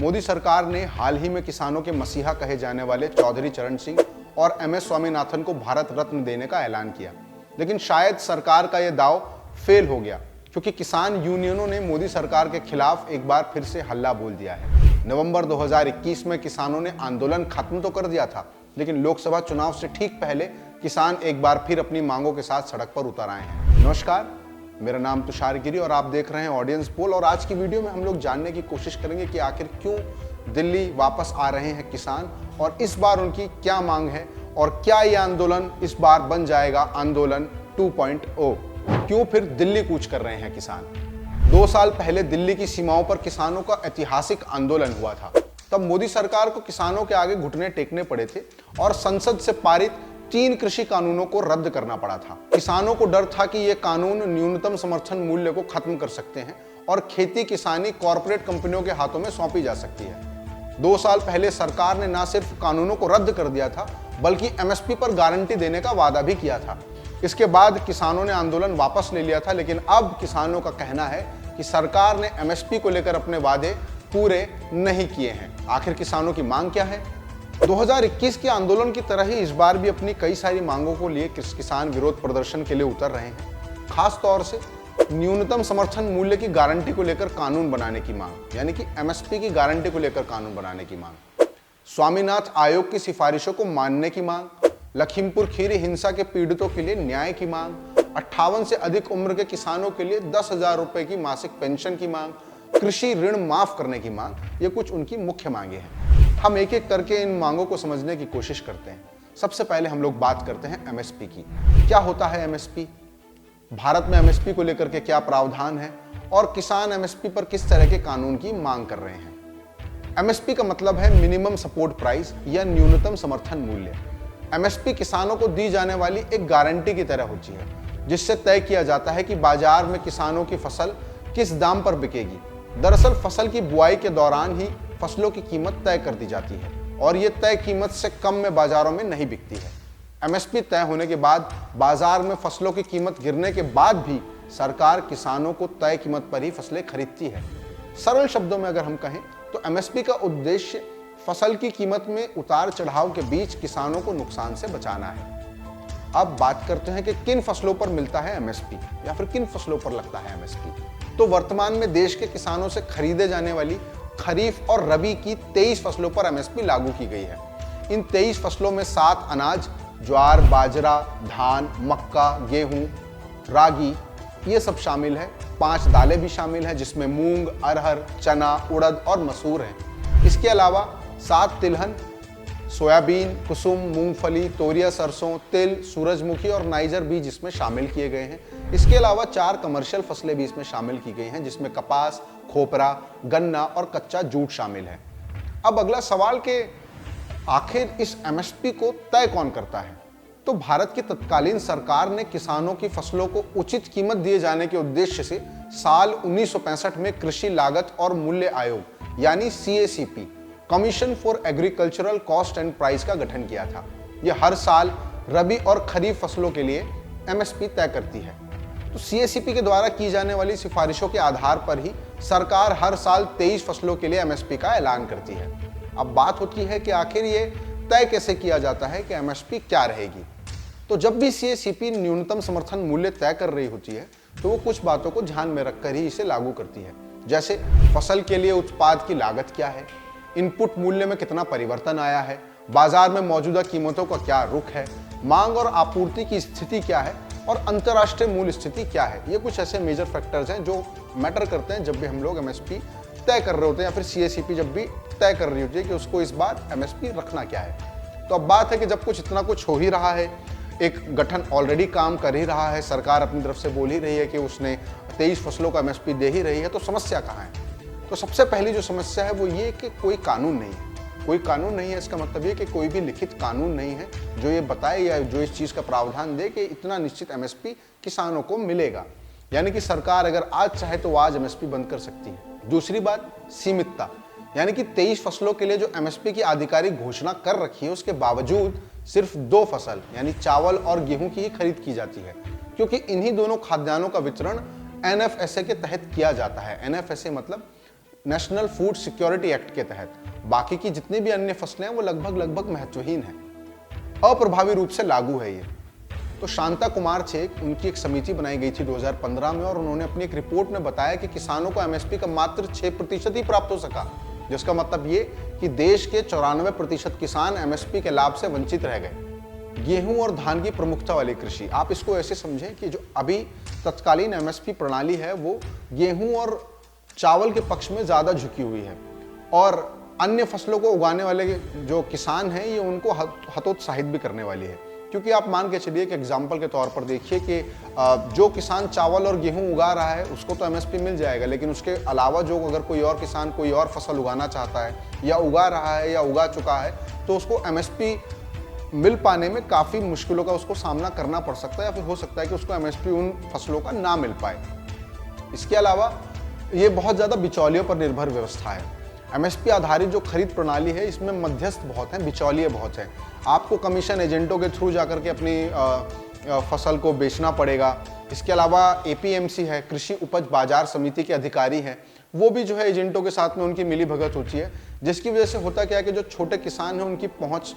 मोदी सरकार ने हाल ही में किसानों के मसीहा कहे जाने वाले चौधरी चरण सिंह और MS स्वामीनाथन को भारत रत्न देने का ऐलान किया, लेकिन शायद सरकार का यह दांव फेल हो गया क्योंकि किसान यूनियनों ने मोदी सरकार के खिलाफ एक बार फिर से हल्ला बोल दिया है। नवंबर 2021 में किसानों ने आंदोलन खत्म तो कर दिया था, लेकिन लोकसभा चुनाव से ठीक पहले किसान एक बार फिर अपनी मांगों के साथ सड़क पर उतर आए हैं। नमस्कार, मेरा नाम तुषार गिरी और आप देख रहे हैं ऑडियंस पोल। और आज की वीडियो में हम लोग जानने की कोशिश करेंगे कि आखिर क्यों दिल्ली वापस आ रहे हैं किसान और इस बार उनकी क्या मांग है और क्या ये आंदोलन इस बार बन जाएगा आंदोलन 2.0। क्यों फिर दिल्ली कूच कर रहे हैं किसान। 2 साल पहले दिल्ली की सीमाओं पर किसानों का ऐतिहासिक आंदोलन हुआ था। तब मोदी सरकार को किसानों के आगे घुटने टेकने पड़े थे और संसद से पारित 3 कृषि कानूनों को रद्द करना पड़ा था। किसानों को डर था कि ये कानून न्यूनतम समर्थन मूल्य को खत्म कर सकते हैं और खेती किसानी कॉरपोरेट कंपनियों के हाथों में सौंपी जा सकती है। 2 साल पहले सरकार ने न सिर्फ कानूनों को रद्द कर दिया था बल्कि MSP पर गारंटी देने का वादा भी किया था। इसके बाद किसानों ने आंदोलन वापस ले लिया था, लेकिन अब किसानों का कहना है कि सरकार ने MSP को लेकर अपने वादे पूरे नहीं किए हैं। आखिर किसानों की मांग क्या है? 2021 के आंदोलन की तरह ही इस बार भी अपनी कई सारी मांगों को लिए किसान विरोध प्रदर्शन के लिए उतर रहे हैं। खास तौर से न्यूनतम समर्थन मूल्य की गारंटी को लेकर कानून बनाने की मांग, यानी कि MSP की गारंटी को लेकर कानून बनाने की मांग, स्वामीनाथन आयोग की सिफारिशों को मानने की मांग, लखीमपुर खीरी हिंसा के पीड़ितों के लिए न्याय की मांग, 58 से अधिक उम्र के किसानों के लिए 10,000 रुपए की मासिक पेंशन की मांग, कृषि ऋण माफ करने की मांग, ये कुछ उनकी मुख्य मांगे हैं। हम एक एक करके इन मांगों को समझने की कोशिश करते हैं। सबसे पहले हम लोग बात करते हैं MSP की। क्या होता है MSP? भारत में MSP को लेकर के क्या प्रावधान है और किसान MSP पर किस तरह के कानून की मांग कर रहे हैं। MSP का मतलब है मिनिमम सपोर्ट प्राइस या न्यूनतम समर्थन मूल्य। MSP किसानों को दी जाने वाली एक गारंटी की तरह होती है, जिससे तय किया जाता है कि बाजार में किसानों की फसल किस दाम पर बिकेगी। दरअसल फसल की बुआई के दौरान ही फसलों की कीमत तय कर दी जाती है और ये तय कीमत से कम में बाजारों में नहीं बिकती है। MSP तय होने के बाद बाजार में फसलों की कीमत गिरने के बाद भी सरकार किसानों को तय कीमत पर ही फसलें खरीदती है। सरल शब्दों में अगर हम कहें तो MSP का उद्देश्य फसल की कीमत में उतार चढ़ाव के बीच किसानों को नुकसान से बचाना है। अब बात करते हैं कि किन फसलों पर मिलता है MSP या फिर किन फसलों पर लगता है MSP। तो वर्तमान में देश के किसानों से खरीदे जाने वाली खरीफ और रबी की 23 फसलों पर MSP लागू की गई है। इन 23 फसलों में 7 अनाज, ज्वार, बाजरा, धान, मक्का, गेहूं, रागी, ये सब शामिल है। 5 दालें भी शामिल हैं जिसमें मूंग, अरहर, चना, उड़द और मसूर हैं। इसके अलावा 7 तिलहन, सोयाबीन, कुसुम, मूंगफली, तोरिया, सरसों, तिल, सूरजमुखी और नाइजर बीज इसमें शामिल किए गए हैं। इसके अलावा 4 कमर्शियल फसलें भी इसमें शामिल की गई हैं जिसमें कपास, खोपरा, गन्ना और कच्चा जूट शामिल है। अब अगला सवाल कि आखिर इस MSP को तय कौन करता है? तो भारत की तत्कालीन सरकार ने किसानों की फसलों को उचित कीमत दिए जाने के उद्देश्य से साल 1965 में कृषि लागत और मूल्य आयोग यानी CACP, commission for agricultural cost and price का गठन किया था। यह हर साल रबी और खरीफ फसलों के लिए MSP तय करती है। तो CACP के द्वारा की जाने वाली सिफारिशों के आधार पर ही सरकार हर साल 23 फसलों के लिए MSP का ऐलान करती है। अब बात होती है कि आखिर ये तय कैसे किया जाता है कि MSP क्या रहेगी। तो जब भी CACP न्यूनतम समर्थन मूल्य तय कर रही होती है तो वो कुछ बातों को ध्यान में रखकर ही इसे लागू करती है, जैसे फसल के लिए उत्पाद की लागत क्या है, इनपुट मूल्य में कितना परिवर्तन आया है, बाजार में मौजूदा कीमतों का क्या रुख है, मांग और आपूर्ति की स्थिति क्या है और अंतर्राष्ट्रीय मूल्य स्थिति क्या है। ये कुछ ऐसे मेजर फैक्टर्स हैं जो मैटर करते हैं जब भी हम लोग MSP तय कर रहे होते हैं या फिर CACP जब भी तय कर रही होती है कि उसको इस बार MSP रखना क्या है। तो अब बात है कि जब कुछ इतना कुछ हो ही रहा है, एक गठन ऑलरेडी काम कर ही रहा है, सरकार अपनी तरफ से बोल ही रही है कि उसने 23 फसलों का MSP दे ही रही है, तो समस्या कहाँ है? तो सबसे पहली जो समस्या है वो ये कि कोई कानून नहीं है। कोई कानून नहीं है, इसका मतलब ये कि कोई भी लिखित कानून नहीं है जो ये बताए या जो इस चीज़ का प्रावधान दे कि इतना निश्चित MSP किसानों को मिलेगा। यानी कि सरकार अगर आज चाहे तो आज MSP बंद कर सकती है। दूसरी बात, सीमितता, यानी कि 23 फसलों के लिए जो MSP की आधिकारिक घोषणा कर रखी है उसके बावजूद सिर्फ 2 फसल यानी चावल और गेहूं की ही खरीद की जाती है, क्योंकि इन्हीं दोनों खाद्यान्नों का वितरण NFSA के तहत किया जाता है। NFSA मतलब नेशनल फूड सिक्योरिटी एक्ट के तहत। बाकी की जितनी भी अन्य फसलें हैं वो लगभग महत्वहीन है, अप्रभावी रूप से लागू है ये। तो शांता कुमार छेक, उनकी एक समिति बनाई गई थी 2015 में, और उन्होंने अपनी एक रिपोर्ट में बताया कि किसानों को एमएसपी का मात्र 6% ही प्राप्त हो सका, जिसका मतलब ये कि देश के 94% किसान एमएसपी के लाभ से वंचित रह गए। गेहूं और धान की प्रमुखता वाली कृषि, आप इसको ऐसे समझें कि जो अभी तत्कालीन एमएसपी प्रणाली है वो गेहूं और चावल के पक्ष में ज्यादा झुकी हुई है, और अन्य फसलों को उगाने वाले जो किसान हैं ये उनको हतोत्साहित भी करने वाली है। क्योंकि आप मान के चलिए कि एग्जाम्पल के तौर पर देखिए कि जो किसान चावल और गेहूं उगा रहा है उसको तो एमएसपी मिल जाएगा, लेकिन उसके अलावा जो अगर कोई और किसान कोई और फसल उगाना चाहता है या उगा रहा है या उगा चुका है तो उसको एमएसपी मिल पाने में काफ़ी मुश्किलों का उसको सामना करना पड़ सकता है, या फिर हो सकता है कि उसको एमएसपी उन फसलों का ना मिल पाए। इसके अलावा ये बहुत ज़्यादा बिचौलियों पर निर्भर व्यवस्था है। एमएसपी आधारित जो खरीद प्रणाली है इसमें मध्यस्थ बहुत हैं, बिचौलिए बहुत हैं। आपको कमीशन एजेंटों के थ्रू जाकर के अपनी फसल को बेचना पड़ेगा। इसके अलावा एपीएमसी है, कृषि उपज बाजार समिति के अधिकारी हैं, वो भी जो है एजेंटों के साथ में उनकी मिली भगत होती है, जिसकी वजह से होता क्या है कि जो छोटे किसान हैं उनकी पहुंच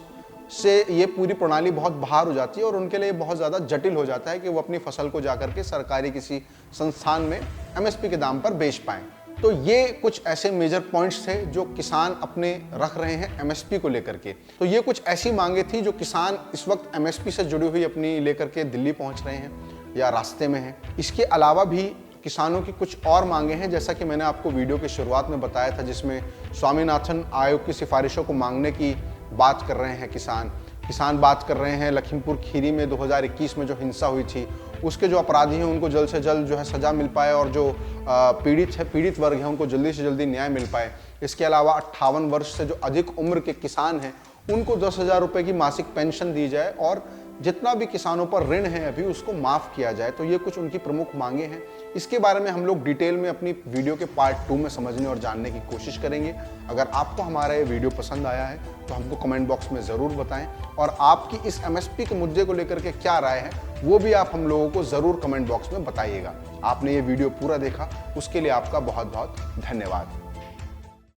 से ये पूरी प्रणाली बहुत बाहर हो जाती है और उनके लिए बहुत ज़्यादा जटिल हो जाता है कि वो अपनी फसल को जाकर के सरकारी किसी संस्थान में एमएसपी के दाम पर बेच पाएं। तो ये कुछ ऐसे मेजर पॉइंट्स थे जो किसान अपने रख रहे हैं एमएसपी को लेकर के। तो ये कुछ ऐसी मांगे थी जो किसान इस वक्त एमएसपी से जुड़ी हुई अपनी लेकर के दिल्ली पहुंच रहे हैं या रास्ते में हैं। इसके अलावा भी किसानों की कुछ और मांगे हैं, जैसा कि मैंने आपको वीडियो की शुरुआत में बताया था, जिसमें स्वामीनाथन आयोग की सिफारिशों को मांगने की बात कर रहे हैं किसान बात कर रहे हैं लखीमपुर खीरी में 2021 में जो हिंसा हुई थी उसके जो अपराधी हैं उनको जल्द से जल्द जो है सजा मिल पाए, और जो पीड़ित वर्ग है उनको जल्दी से जल्दी न्याय मिल पाए। इसके अलावा 58 वर्ष से जो अधिक उम्र के किसान हैं उनको 10,000 रुपये की मासिक पेंशन दी जाए, और जितना भी किसानों पर ऋण है अभी उसको माफ़ किया जाए। तो ये कुछ उनकी प्रमुख मांगे हैं। इसके बारे में हम लोग डिटेल में अपनी वीडियो के पार्ट 2 में समझने और जानने की कोशिश करेंगे। अगर आपको हमारा ये वीडियो पसंद आया है तो हमको कमेंट बॉक्स में ज़रूर बताएं, और आपकी इस एमएसपी के मुद्दे को लेकर के क्या राय है वो भी आप हम लोगों को ज़रूर कमेंट बॉक्स में बताइएगा। आपने ये वीडियो पूरा देखा उसके लिए आपका बहुत बहुत धन्यवाद।